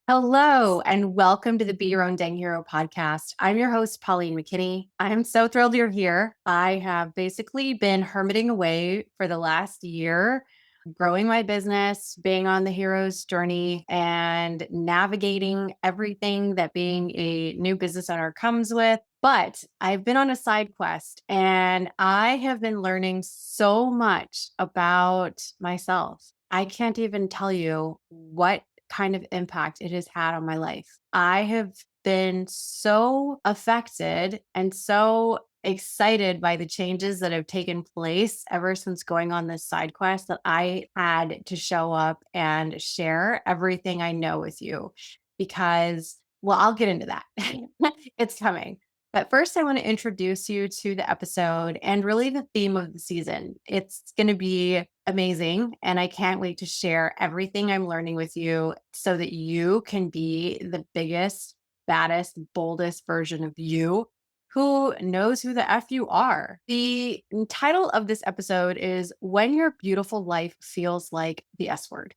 Hello, and welcome to the Be Your Own Dang Hero podcast. I'm your host, Pauline McKinney. I'm so thrilled you're here. I have basically been hermiting away for the last year, growing my business, being on the hero's journey, and navigating everything that being a new business owner comes with. But I've been on a side quest and I have been learning so much about myself. I can't even tell you what kind of impact it has had on my life. I have been so affected and so excited by the changes that have taken place ever since going on this side quest that I had to show up and share everything I know with you because, well, I'll get into that. It's coming. But first, I want to introduce you to the episode and really the theme of the season. It's going to be amazing. And I can't wait to share everything I'm learning with you so that you can be the biggest, baddest, boldest version of you who knows who the F you are. The title of this episode is When Your Beautiful Life Feels Like the S Word.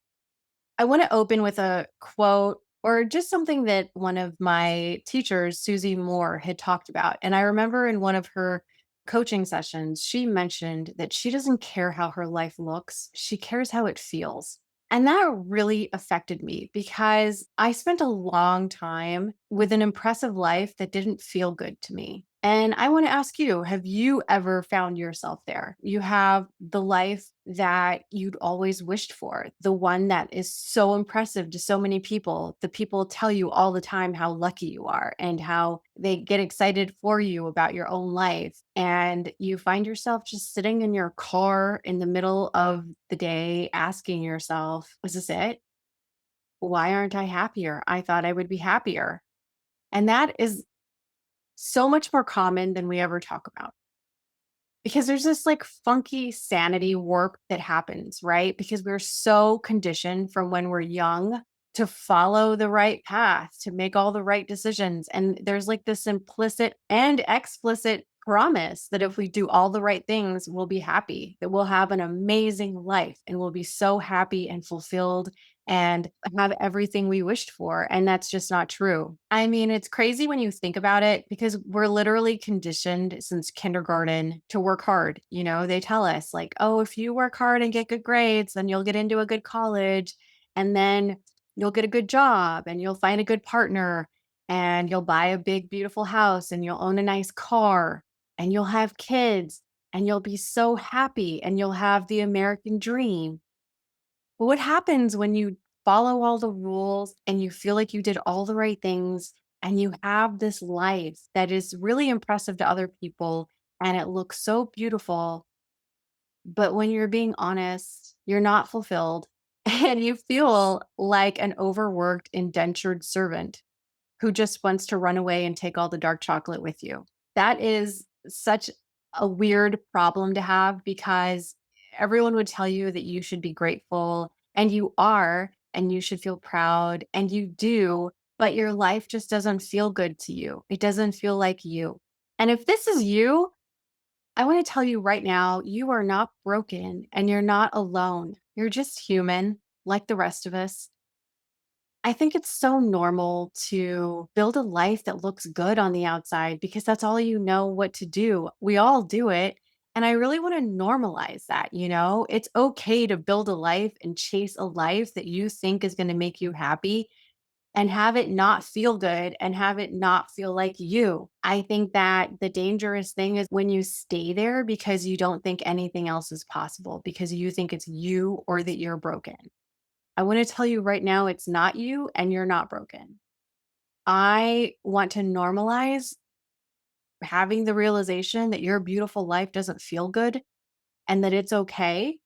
I want to open with a quote or just something that one of my teachers, Susie Moore, had talked about. And I remember in one of her coaching sessions, she mentioned that she doesn't care how her life looks, she cares how it feels. And that really affected me because I spent a long time with an impressive life that didn't feel good to me. And I want to ask you, have you ever found yourself there? You have the life that you'd always wished for, the one that is so impressive to so many people. The people tell you all the time how lucky you are and how they get excited for you about your own life. And you find yourself just sitting in your car in the middle of the day asking yourself, is this it? Why aren't I happier? I thought I would be happier. And that is so much more common than we ever talk about. Because there's this like funky sanity warp that happens, right? Because we're so conditioned from when we're young to follow the right path, to make all the right decisions. And there's like this implicit and explicit promise that if we do all the right things, we'll be happy, that we'll have an amazing life and we'll be so happy and fulfilled and have everything we wished for. And that's just not true. I mean, it's crazy when you think about it because we're literally conditioned since kindergarten to work hard. You know, they tell us, like, oh, if you work hard and get good grades, then you'll get into a good college and then you'll get a good job and you'll find a good partner and you'll buy a big, beautiful house and you'll own a nice car and you'll have kids and you'll be so happy and you'll have the American dream. But what happens when you follow all the rules and you feel like you did all the right things and you have this life that is really impressive to other people and it looks so beautiful, but when you're being honest, you're not fulfilled and you feel like an overworked, indentured servant who just wants to run away and take all the dark chocolate with you. That is such a weird problem to have because everyone would tell you that you should be grateful and you are, and you should feel proud and you do, but your life just doesn't feel good to you. It doesn't feel like you. And if this is you, I want to tell you right now, you are not broken and you're not alone. You're just human like the rest of us. I think it's so normal to build a life that looks good on the outside because that's all you know what to do. We all do it. And I really want to normalize that, you know? It's okay to build a life and chase a life that you think is going to make you happy and have it not feel good and have it not feel like you. I think that the dangerous thing is when you stay there because you don't think anything else is possible, because you think it's you or that you're broken. I want to tell you right now, it's not you and you're not broken. I want to normalize having the realization that your beautiful life doesn't feel good and that it's okay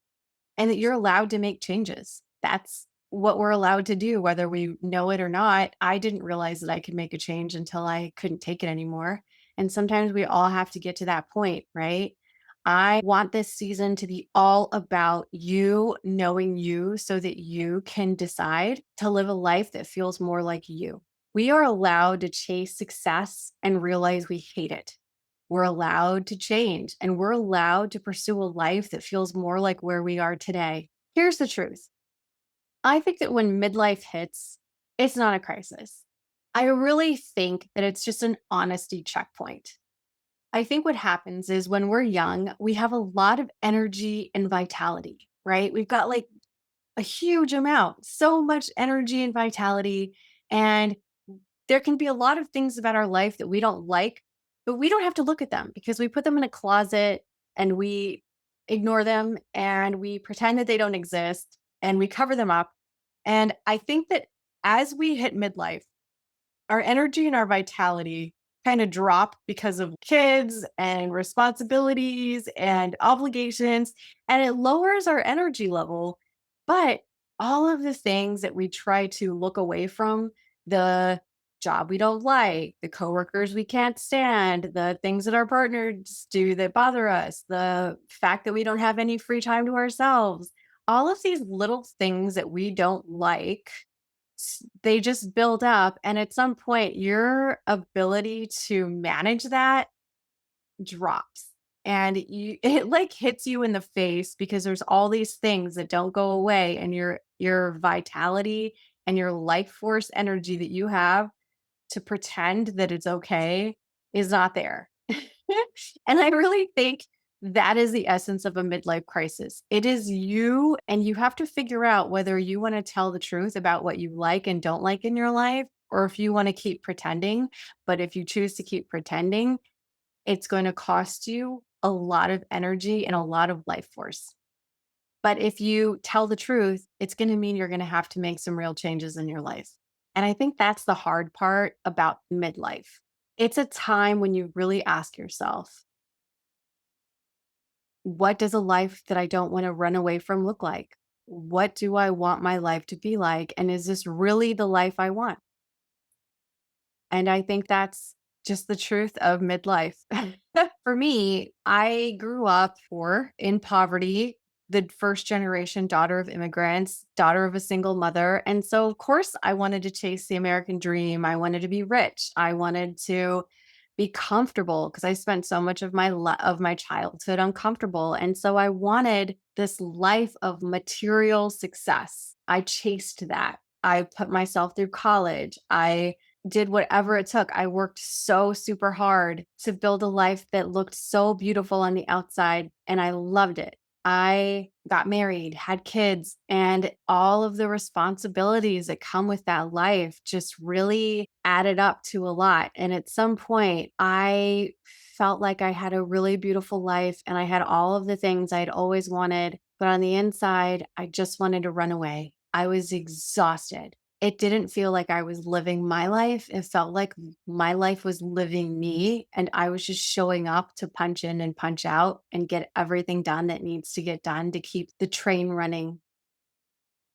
and that you're allowed to make changes. That's what we're allowed to do, whether we know it or not. I didn't realize that I could make a change until I couldn't take it anymore. And sometimes we all have to get to that point, right? I want this season to be all about you knowing you so that you can decide to live a life that feels more like you. We are allowed to chase success and realize we hate it. We're allowed to change and we're allowed to pursue a life that feels more like where we are today. Here's the truth. I think that when midlife hits, It's not a crisis. I really think that it's just an honesty checkpoint. I think what happens is when we're young, we have a lot of energy and vitality, right? We've got like a huge amount, so much energy and vitality. And there can be a lot of things about our life that we don't like, but we don't have to look at them because we put them in a closet and we ignore them and we pretend that they don't exist and we cover them up. And I think that as we hit midlife, our energy and our vitality kind of drop because of kids and responsibilities and obligations, and it lowers our energy level. But all of the things that we try to look away from, the job we don't like, the coworkers we can't stand, the things that our partners do that bother us, the fact that we don't have any free time to ourselves, all of these little things that we don't like, they just build up, and at some point your ability to manage that drops, and you it like hits you in the face because there's all these things that don't go away, and your vitality and your life force energy that you have to pretend that it's okay is not there. And I really think that is the essence of a midlife crisis. It is you, and you have to figure out whether you want to tell the truth about what you like and don't like in your life, or if you want to keep pretending. But if you choose to keep pretending, it's going to cost you a lot of energy and a lot of life force. But if you tell the truth, it's going to mean you're going to have to make some real changes in your life. And I think that's the hard part about midlife. It's a time when you really ask yourself, what does a life that I don't want to run away from look like? What do I want my life to be like? And is this really the life I want? And I think that's just the truth of midlife. For me, I grew up poor in poverty, the first generation daughter of immigrants, daughter of a single mother. And so, of course, I wanted to chase the American dream. I wanted to be rich. I wanted to be comfortable because I spent so much of of my childhood uncomfortable. And so I wanted this life of material success. I chased that. I put myself through college. I did whatever it took. I worked so super hard to build a life that looked so beautiful on the outside, and I loved it. I got married, had kids, and all of the responsibilities that come with that life just really added up to a lot. And at some point, I felt like I had a really beautiful life and I had all of the things I'd always wanted. But on the inside, I just wanted to run away. I was exhausted. It didn't feel like I was living my life. It felt like my life was living me, and I was just showing up to punch in and punch out and get everything done that needs to get done to keep the train running.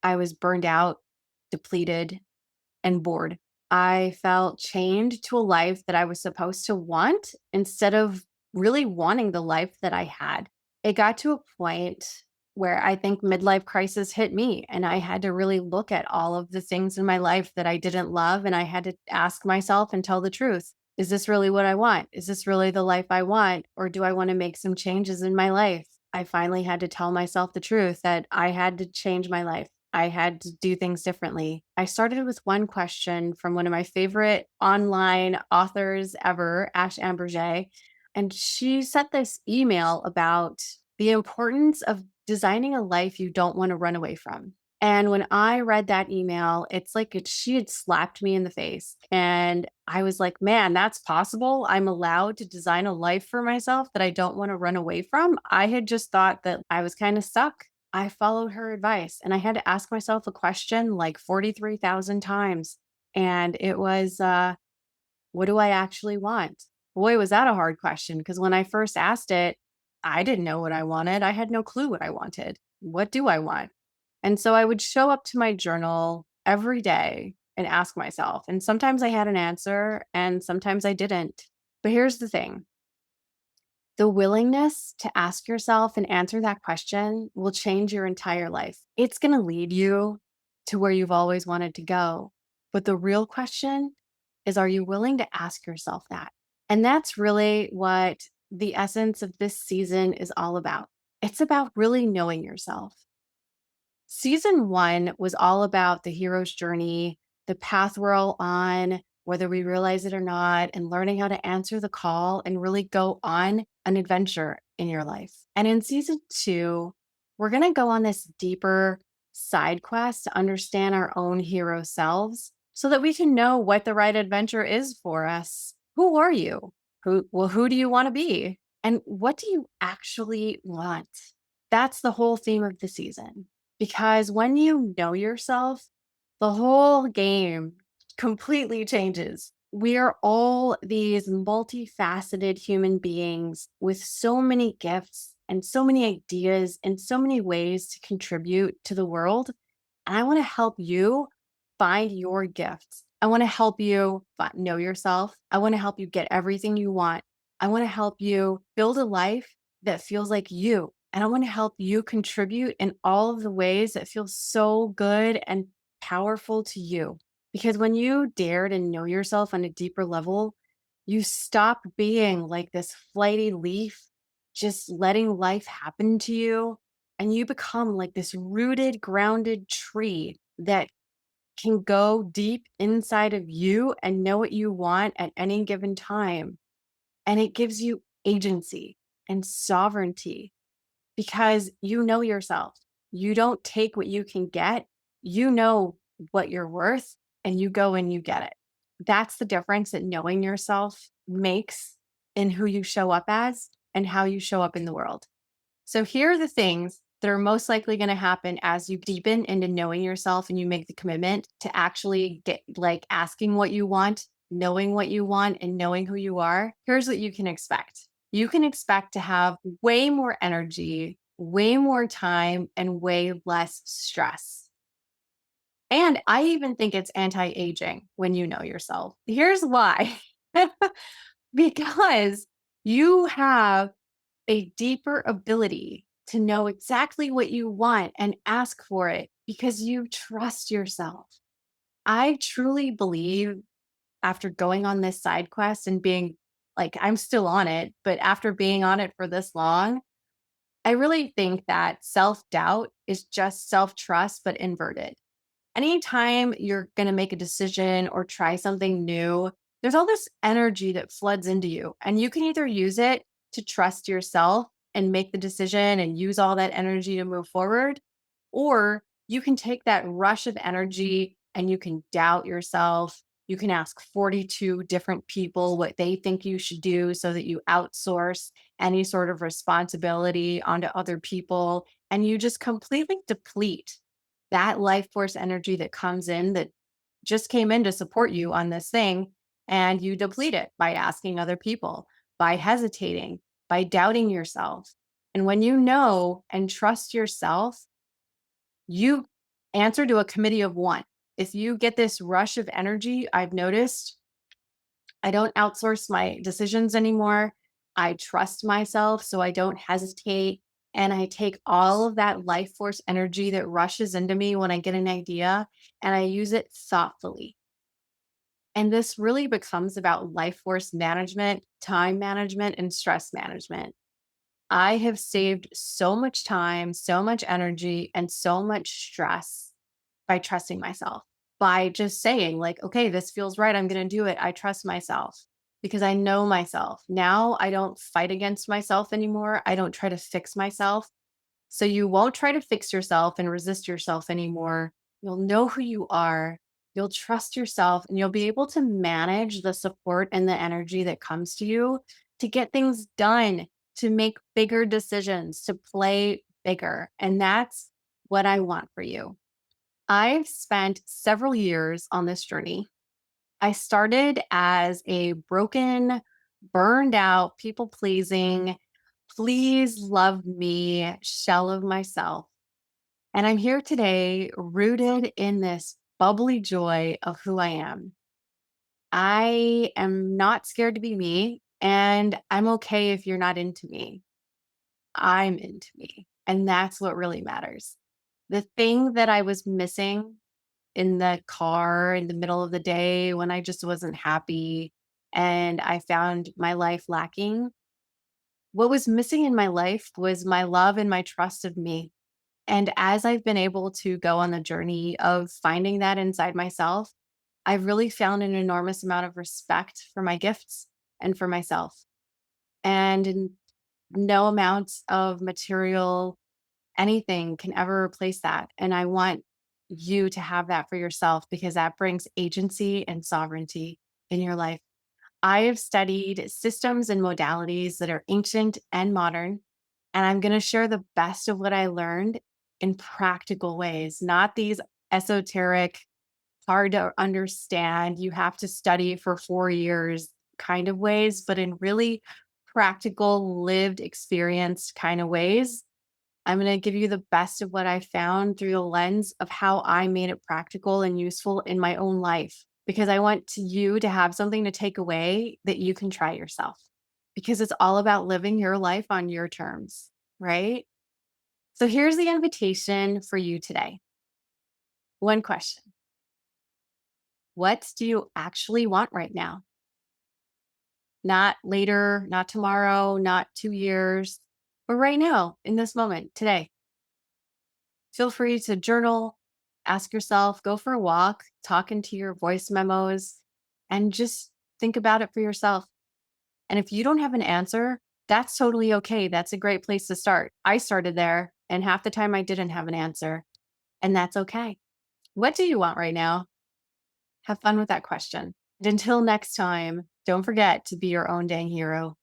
I was burned out, depleted, and bored. I felt chained to a life that I was supposed to want instead of really wanting the life that I had. It got to a point where I think midlife crisis hit me, and I had to really look at all of the things in my life that I didn't love, and I had to ask myself and tell the truth. Is this really what I want? Is this really the life I want? Or do I want to make some changes in my life? I finally had to tell myself the truth that I had to change my life. I had to do things differently. I started with one question from one of my favorite online authors ever, Ash Amberjay. And she sent this email about the importance of designing a life you don't want to run away from. And when I read that email, it's like she had slapped me in the face. And I was like, man, that's possible. I'm allowed to design a life for myself that I don't want to run away from. I had just thought that I was kind of stuck. I followed her advice and I had to ask myself a question like 43,000 times. And it was, what do I actually want? Boy, was that a hard question because when I first asked it, I didn't know what I wanted. I had no clue what I wanted. What do I want? And so I would show up to my journal every day and ask myself. And sometimes I had an answer and sometimes I didn't. But here's the thing, the willingness to ask yourself and answer that question will change your entire life. It's going to lead you to where you've always wanted to go. But the real question is, are you willing to ask yourself that? And that's really what the essence of this season is all about. It's about really knowing yourself. Season one was all about the hero's journey, the path we're all on, whether we realize it or not, and learning how to answer the call and really go on an adventure in your life. And in season two, we're going to go on this deeper side quest to understand our own hero selves so that we can know what the right adventure is for us. Who are you? Who do you want to be? And what do you actually want? That's the whole theme of the season. Because when you know yourself, the whole game completely changes. We are all these multifaceted human beings with so many gifts and so many ideas and so many ways to contribute to the world. And I want to help you find your gifts. I want to help you know yourself. I want to help you get everything you want. I want to help you build a life that feels like you. And I want to help you contribute in all of the ways that feel so good and powerful to you. Because when you dare to know yourself on a deeper level, you stop being like this flighty leaf, just letting life happen to you. And you become like this rooted, grounded tree that can go deep inside of you and know what you want at any given time. And it gives you agency and sovereignty because you know yourself. You don't take what you can get, you know what you're worth, and you go and you get it. That's the difference that knowing yourself makes in who you show up as and how you show up in the world. So here are the things that are most likely going to happen as you deepen into knowing yourself and you make the commitment to actually get like asking what you want, knowing what you want, and knowing who you are. Here's what you can expect. You can expect to have way more energy, way more time, and way less stress. And I even think it's anti aging when you know yourself. Here's why because you have a deeper ability to know exactly what you want and ask for it because you trust yourself. I truly believe after going on this side quest and being like, I'm still on it, but after being on it for this long, I really think that self doubt is just self trust, but inverted. Anytime you're going to make a decision or try something new, there's all this energy that floods into you. And you can either use it to trust yourself and make the decision and use all that energy to move forward, or you can take that rush of energy and you can doubt yourself. You can ask 42 different people what they think you should do so that you outsource any sort of responsibility onto other people and you just completely deplete that life force energy that comes in that just came in to support you on this thing. And you deplete it by asking other people, by hesitating, by doubting yourself. And when you know and trust yourself, you answer to a committee of one. If you get this rush of energy, I've noticed I don't outsource my decisions anymore. I trust myself so I don't hesitate. And I take all of that life force energy that rushes into me when I get an idea and I use it thoughtfully. And this really becomes about life force management, time management, and stress management. I have saved so much time, so much energy, and so much stress by trusting myself, by just saying, like, okay, this feels right. I'm going to do it. I trust myself because I know myself. Now I don't fight against myself anymore. I don't try to fix myself. So you won't try to fix yourself and resist yourself anymore. You'll know who you are. You'll trust yourself and you'll be able to manage the support and the energy that comes to you to get things done, to make bigger decisions, to play bigger. And that's what I want for you. I've spent several years on this journey. I started as a broken, burned out, people pleasing, please love me shell of myself. And I'm here today rooted in this bubbly joy of who I am. I am not scared to be me, and I'm okay if you're not into me. I'm into me. And that's what really matters. The thing that I was missing in the car in the middle of the day when I just wasn't happy and I found my life lacking, what was missing in my life was my love and my trust of me. And as I've been able to go on the journey of finding that inside myself, I've really found an enormous amount of respect for my gifts and for myself. And no amount of material, anything can ever replace that. And I want you to have that for yourself because that brings agency and sovereignty in your life. I have studied systems and modalities that are ancient and modern, and I'm going to share the best of what I learned in practical ways, not these esoteric, hard to understand, you have to study for 4 years kind of ways, but in really practical, lived, experienced kind of ways. I'm going to give you the best of what I found through the lens of how I made it practical and useful in my own life because I want you to have something to take away that you can try yourself because it's all about living your life on your terms, right? So here's the invitation for you today. One question. What do you actually want right now? Not later, not tomorrow, not 2 years, but right now, in this moment, today. Feel free to journal, ask yourself, go for a walk, talk into your voice memos, and just think about it for yourself. And if you don't have an answer, that's totally okay. That's a great place to start. I started there, and half the time I didn't have an answer, and that's okay. What do you want right now? Have fun with that question. And until next time, don't forget to be your own dang hero.